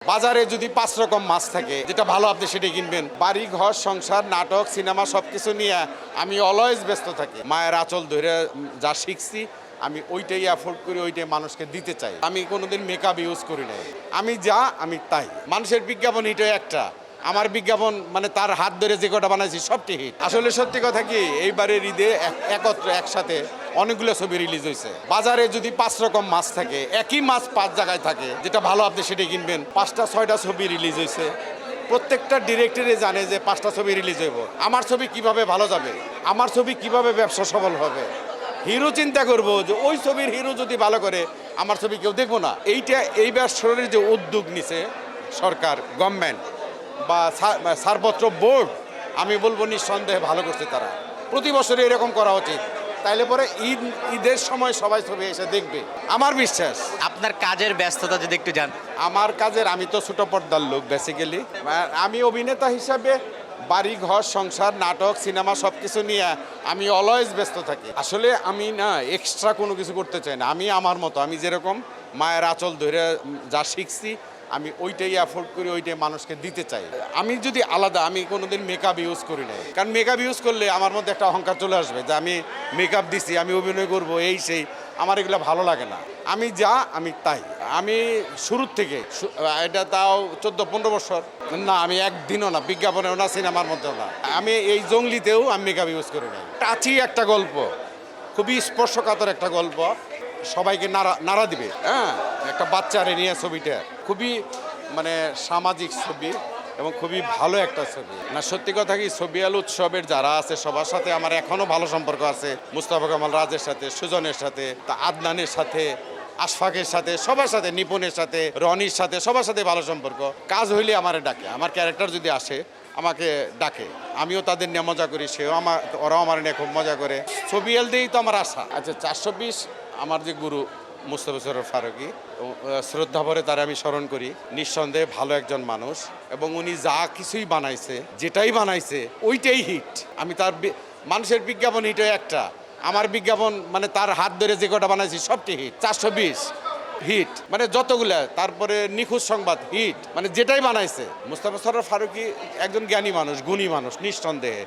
বাজারে যদি 5 রকম মাছ থাকে, যেটা ভালো আপনি সেটাই কিনবেন। বাড়ি ঘর সংসার নাটক সিনেমা সবকিছু নিয়ে আমি অলওয়েজ ব্যস্ত থাকি। মায়ের আঁচল ধরে যা শিখছি আমি ওইটাই অ্যাফোর্ড করি, ওইটাই মানুষকে দিতে চাই। আমি কোনোদিন মেকআপ ইউজ করি নাই। আমি যা আমি তাই। মানুষের বিজ্ঞাপন এটাই একটা, আমার বিজ্ঞাপন মানে তার হাত ধরে যে কটা বানাইছি সবটি হিট। আসলে সত্যি কথা কি, এইবারের ঈদে একত্রে একসাথে অনেকগুলো ছবি রিলিজ হয়েছে। বাজারে যদি 5 রকম মাছ থাকে, একই মাছ 5 জায়গায় থাকে, যেটা ভালো আপনি সেটাই কিনবেন। 5টা 6টা ছবি রিলিজ হয়েছে। প্রত্যেকটা ডিরেক্টরে জানে যে 5টা ছবি রিলিজ হইব। আমার ছবি কিভাবে ভালো যাবে, আমার ছবি কিভাবে ব্যবসা সফল হবে। হিরো চিন্তা করবো যে ওই ছবির হিরো যদি ভালো করে, আমার ছবি কেউ দেখবো না। এই বছরের যে উদ্যোগ নিছে সরকার, গভর্নমেন্ট বা ছাড়পত্র বোর্ড, আমি বলবো নিঃসন্দেহে ভালো করছে তারা। প্রতি বছরে এরকম করা উচিত, তাইলে পরে ঈদের সময় সবাই ছবি এসে দেখবে, আমার বিশ্বাস। আপনার কাজের ব্যস্ততা যদি একটু জান। আমার কাজের, আমি তো ছোট পর্দার লোক বেসিক্যালি। আমি অভিনেতা হিসাবে বাড়ি ঘর সংসার নাটক সিনেমা সবকিছু নিয়ে আমি অলওয়েজ ব্যস্ত থাকি। আসলে আমি না এক্সট্রা কোনো কিছু করতে চাই না। আমি আমার মতো, আমি যেরকম মায়ের আঁচল ধরে যা শিখছি আমি ওইটাই অ্যাফোর্ড করি, ওইটাই মানুষকে দিতে চাই। আমি যদি আলাদা, আমি কোনোদিন মেকআপ ইউজ করি না। কারণ মেকআপ ইউজ করলে আমার মধ্যে একটা অহংকার চলে আসবে যে আমি মেকআপ দিছি, আমি অভিনয় করব, এই সেই। আমার এগুলো ভালো লাগে না। আমি যা আমি তাই। আমি শুরুর থেকে, এটা তাও 14-15 বছর না, আমি একদিনও না, বিজ্ঞাপনেও না, সিনেমার মধ্যেও না। আমি এই জঙ্গলিতেও আমি মেকআপ ইউজ করি না। টাচি একটা গল্প, খুবই স্পর্শকাতর একটা গল্প, সবাইকে নাড়া দিবে। হ্যাঁ, একটা বাচ্চারে নিয়ে ছবিটা খুবই মানে সামাজিক ছবি এবং খুবই ভালো একটা ছবি। না সত্যি কথা কি, ছবি আল উৎসবের যারা আছে সবার সাথে আমার এখনও ভালো সম্পর্ক আছে। মুস্তাফা কামাল রাজের সাথে, সুজনের সাথে, আদনানের সাথে, আশফাকের সাথে, সবার সাথে, নিপুণের সাথে, রনির সাথে, সবার সাথে ভালো সম্পর্ক। কাজ হইলে আমারে ডাকে, আমার ক্যারেক্টার যদি আসে আমাকে ডাকে, আমিও তাদের নিয়ে মজা করি, ওরাও আমার নিয়ে খুব মজা করে। ছবি আল দিয়েই তো আমার আশা। আচ্ছা, 420 আমার যে গুরু মুস্তাফা সরোয়ার ফারুকী, শ্রদ্ধা ভরে তারা আমি স্মরণ করি। নিঃসন্দেহে ভালো একজন মানুষ এবং উনি যা কিছুই বানাইছে, যেটাই বানাইছে ওইটাই হিট। আমি তার মানুষের বিজ্ঞাপন এটাই একটা, আমার বিজ্ঞাপন মানে তার হাত ধরে যে কটা বানাইছি সবটি হিট। 420 হিট মানে যতগুলা, তারপরে নিখোঁজ সংবাদ হিট, মানে যেটাই বানাইছে। মুস্তাফা সরোয়ার ফারুকী একজন জ্ঞানী মানুষ, গুণী মানুষ, নিঃসন্দেহে।